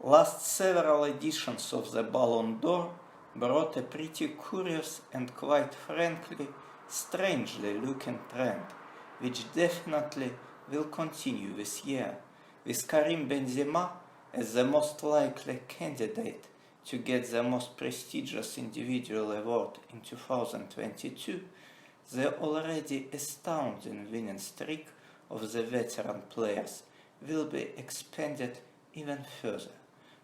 Last several editions of the Ballon d'Or brought a pretty curious and quite frankly strangely looking trend, which definitely will continue this year, with Karim Benzema as the most likely candidate to get the most prestigious individual award in 2022. The already astounding winning streak of the veteran players will be expanded even further.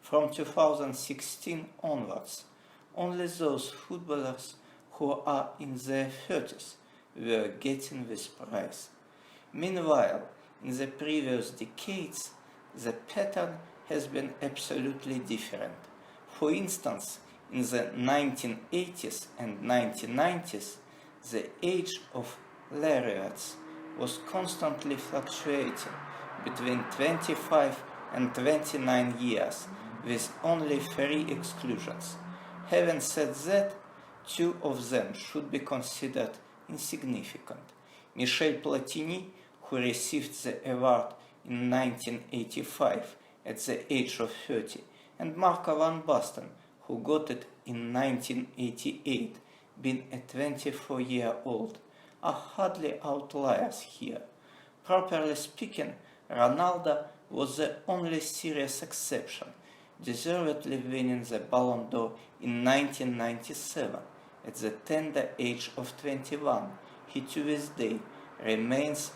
From 2016 onwards, only those footballers who are in their 30s were getting this prize. Meanwhile, in the previous decades, the pattern has been absolutely different. For instance, in the 1980s and 1990s, the age of laureates was constantly fluctuating between 25 and 29 years, with only 3 exclusions. Having said that, 2 of them should be considered insignificant. Michel Platini, who received the award in 1985 at the age of 30, and Marco van Basten, who got it in 1988, being a 24-year-old, are hardly outliers here. Properly speaking, Ronaldo was the only serious exception, deservedly winning the Ballon d'Or in 1997 at the tender age of 21. He to this day remains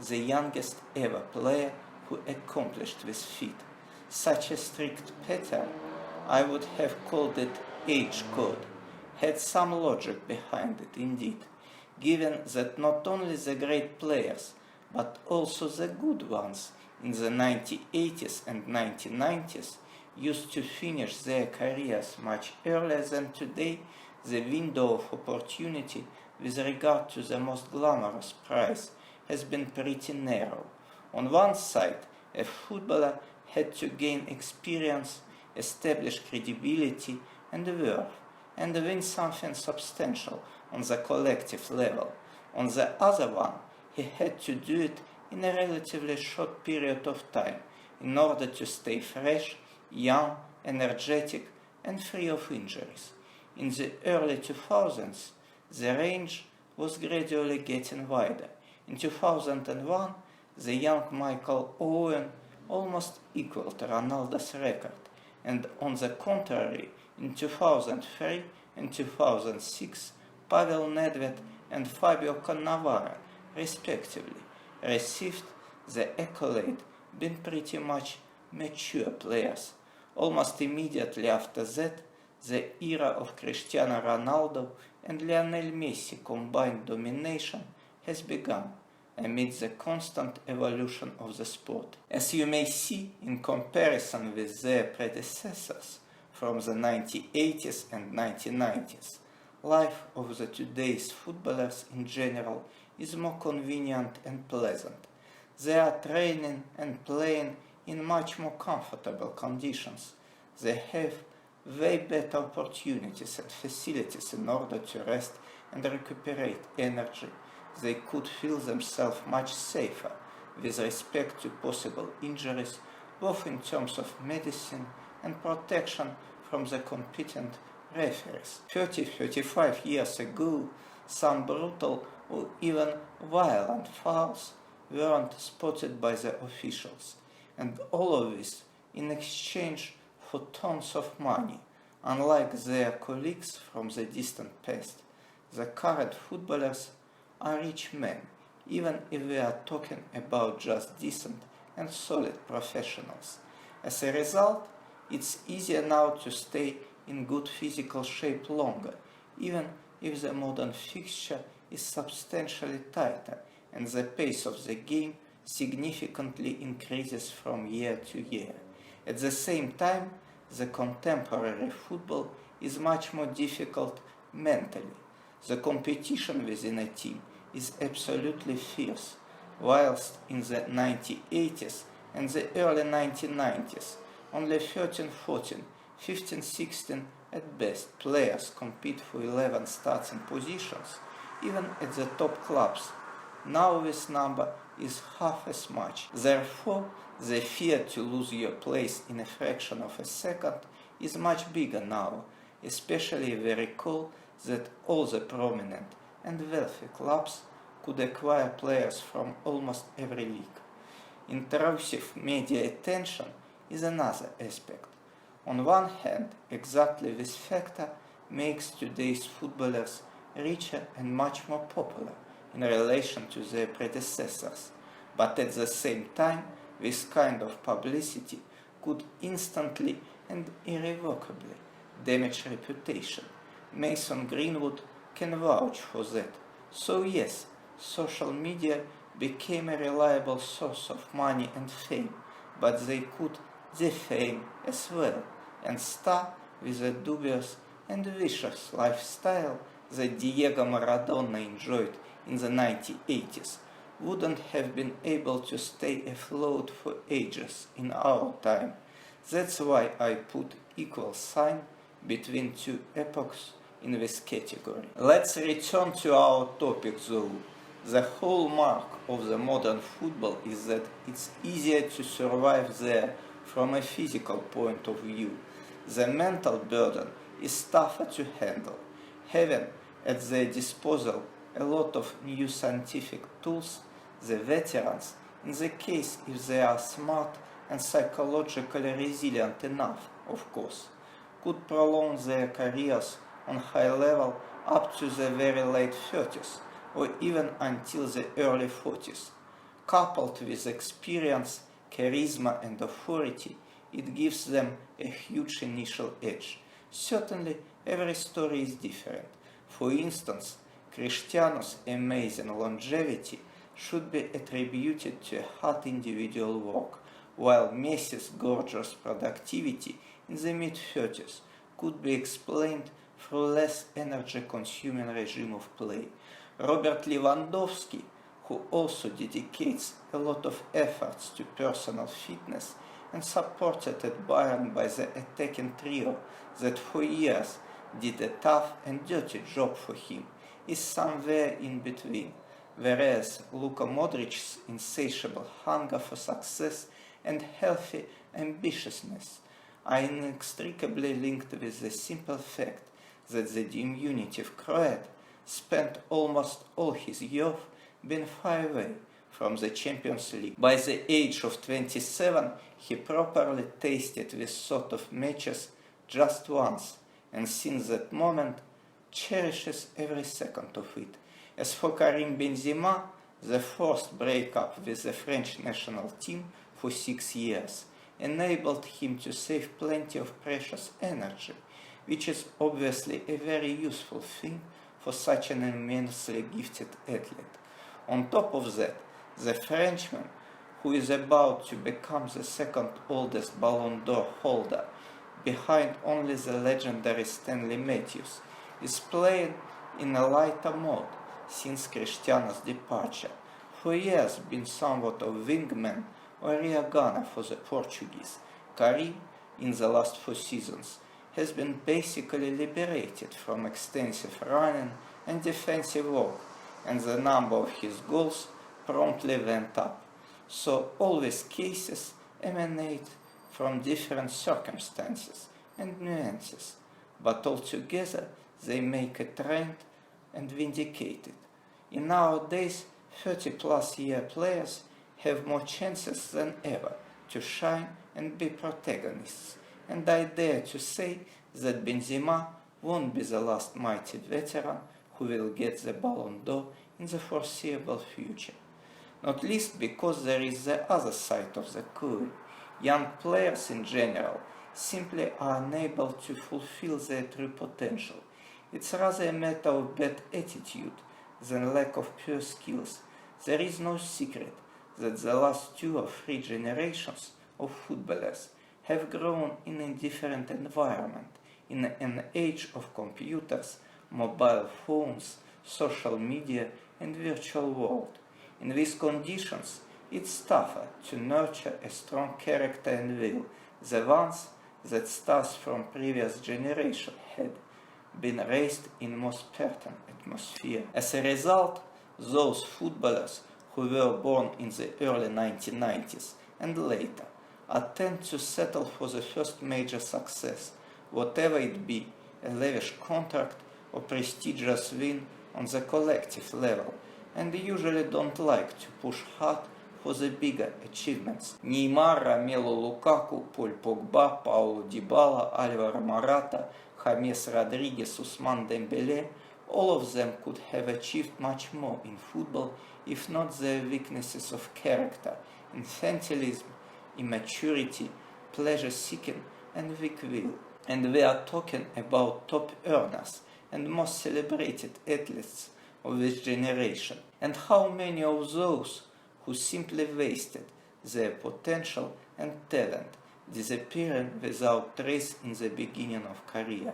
the youngest ever player who accomplished this feat. Such a strict pattern, I would have called it age code, had some logic behind it indeed, given that not only the great players, but also the good ones in the 1980s and 1990s used to finish their careers much earlier than today. The window of opportunity with regard to the most glamorous prize has been pretty narrow. On one side, a footballer had to gain experience, establish credibility and worth, and win something substantial on the collective level. On the other one, he had to do it in a relatively short period of time in order to stay fresh, young, energetic, and free of injuries. In the early 2000s, the range was gradually getting wider. In 2001, the young Michael Owen almost equaled Ronaldo's record, and on the contrary, in 2003 and 2006, Pavel Nedved and Fabio Cannavaro, respectively, received the accolade being pretty much mature players. Almost immediately after that, the era of Cristiano Ronaldo and Lionel Messi combined domination has begun amid the constant evolution of the sport. As you may see in comparison with their predecessors from the 1980s and 1990s, life of the today's footballers in general is more convenient and pleasant. They are training and playing in much more comfortable conditions. They have way better opportunities and facilities in order to rest and recuperate energy. They could feel themselves much safer with respect to possible injuries, both in terms of medicine and protection from the competent referees. 30-35 years ago, some brutal or even violent fouls weren't spotted by the officials, and all of this in exchange for tons of money. Unlike their colleagues from the distant past, the current footballers are rich men, even if we are talking about just decent and solid professionals. As a result, it's easier now to stay in good physical shape longer, even if the modern fixture is substantially tighter and the pace of the game significantly increases from year to year. At the same time, the contemporary football is much more difficult mentally. The competition within a team is absolutely fierce, whilst in the 1980s and the early 1990s, only 13, 14, 15, 16 at best players compete for 11 starting positions, even at the top clubs. Now this number is half as much. Therefore, The fear to lose your place in a fraction of a second is much bigger now, especially if we recall that all the prominent and wealthy clubs could acquire players from almost every league. Intrusive media attention is another aspect. On one hand, exactly this factor makes today's footballers richer and much more popular in relation to their predecessors, but at the same time, this kind of publicity could instantly and irrevocably damage reputation. Mason Greenwood can vouch for that. So yes, social media became a reliable source of money and fame, but they could defame as well and star with a dubious and vicious lifestyle that Diego Maradona enjoyed in the 1980s wouldn't have been able to stay afloat for ages in our time. That's why I put equal sign between two epochs in this category. Let's return to our topic though. The hallmark of the modern football is that it's easier to survive there from a physical point of view. The mental burden is tougher to handle. Having at their disposal a lot of new scientific tools, the veterans, in the case if they are smart and psychologically resilient enough, of course, could prolong their careers on high level up to the very late 30s or even until the early 40s. Coupled with experience, charisma and authority, it gives them a huge initial edge. Certainly, every story is different. For instance, Cristiano's amazing longevity should be attributed to a hard individual work, while Messi's gorgeous productivity in the mid-30s could be explained through less energy-consuming regime of play. Robert Lewandowski, who also dedicates a lot of efforts to personal fitness and supported at Bayern by the attacking trio that for years did a tough and dirty job for him, is somewhere in between, whereas Luka Modric's insatiable hunger for success and healthy ambitiousness are inextricably linked with the simple fact that the diminutive Croat spent almost all his youth being far away from the Champions League. By the age of 27, he properly tasted this sort of matches just once, and since that moment cherishes every second of it. As for Karim Benzema, the forced breakup with the French national team for 6 years enabled him to save plenty of precious energy, which is obviously a very useful thing for such an immensely gifted athlete. On top of that, the Frenchman, who is about to become the second oldest Ballon d'Or holder, behind only the legendary Stanley Matthews, is playing in a lighter mode since Cristiano's departure. For years been somewhat of wingman or rear gunner for the Portuguese. Karim, in the last 4 seasons, has been basically liberated from extensive running and defensive work, and the number of his goals promptly went up. So all these cases emanate from different circumstances and nuances, but altogether they make a trend and vindicate it. In our days, 30-plus-year players have more chances than ever to shine and be protagonists, and I dare to say that Benzema won't be the last mighty veteran who will get the Ballon d'Or in the foreseeable future. Not least because there is the other side of the coin. Young players in general simply are unable to fulfill their true potential. It's rather a matter of bad attitude than lack of pure skills. There is no secret that the last 2 or 3 generations of footballers have grown in a different environment, in an age of computers, mobile phones, social media and virtual world. In these conditions, it's tougher to nurture a strong character and will, the ones that stars from previous generation had been raised in more Spartan atmosphere. As a result, those footballers who were born in the early 1990s and later attempt to settle for the first major success, whatever it be, a lavish contract or prestigious win on the collective level, and usually don't like to push hard for the bigger achievements. Neymar, Romelu Lukaku, Paul Pogba, Paulo Dybala, Alvaro Morata, James Rodriguez, Ousmane Dembélé, all of them could have achieved much more in football if not their weaknesses of character, infantilism, immaturity, pleasure-seeking, and weak will. And we are talking about top earners and most celebrated athletes of this generation. And how many of those who simply wasted their potential and talent, disappearing without trace in the beginning of career.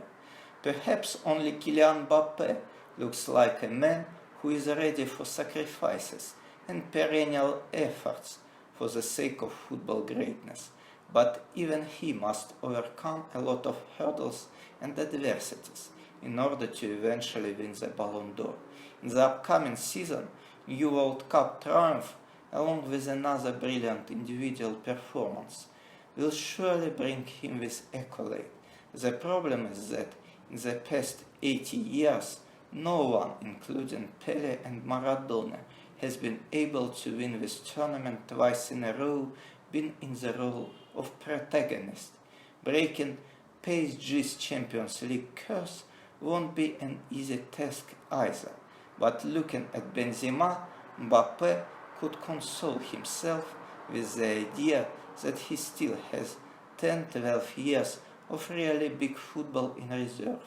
Perhaps only Kylian Mbappé looks like a man who is ready for sacrifices and perennial efforts for the sake of football greatness, but even he must overcome a lot of hurdles and adversities in order to eventually win the Ballon d'Or. In the upcoming season, new World Cup triumph, along with another brilliant individual performance, will surely bring him this accolade. The problem is that in the past 80 years, no one, including Pelé and Maradona, has been able to win this tournament twice in a row, being in the role of protagonist. Breaking PSG's Champions League curse won't be an easy task either, but looking at Benzema, Mbappé could console himself with the idea that he still has 10-12 years of really big football in reserve,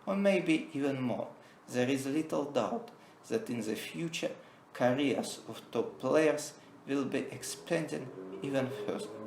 or maybe even more. There is little doubt that in the future careers of top players will be expanding even further.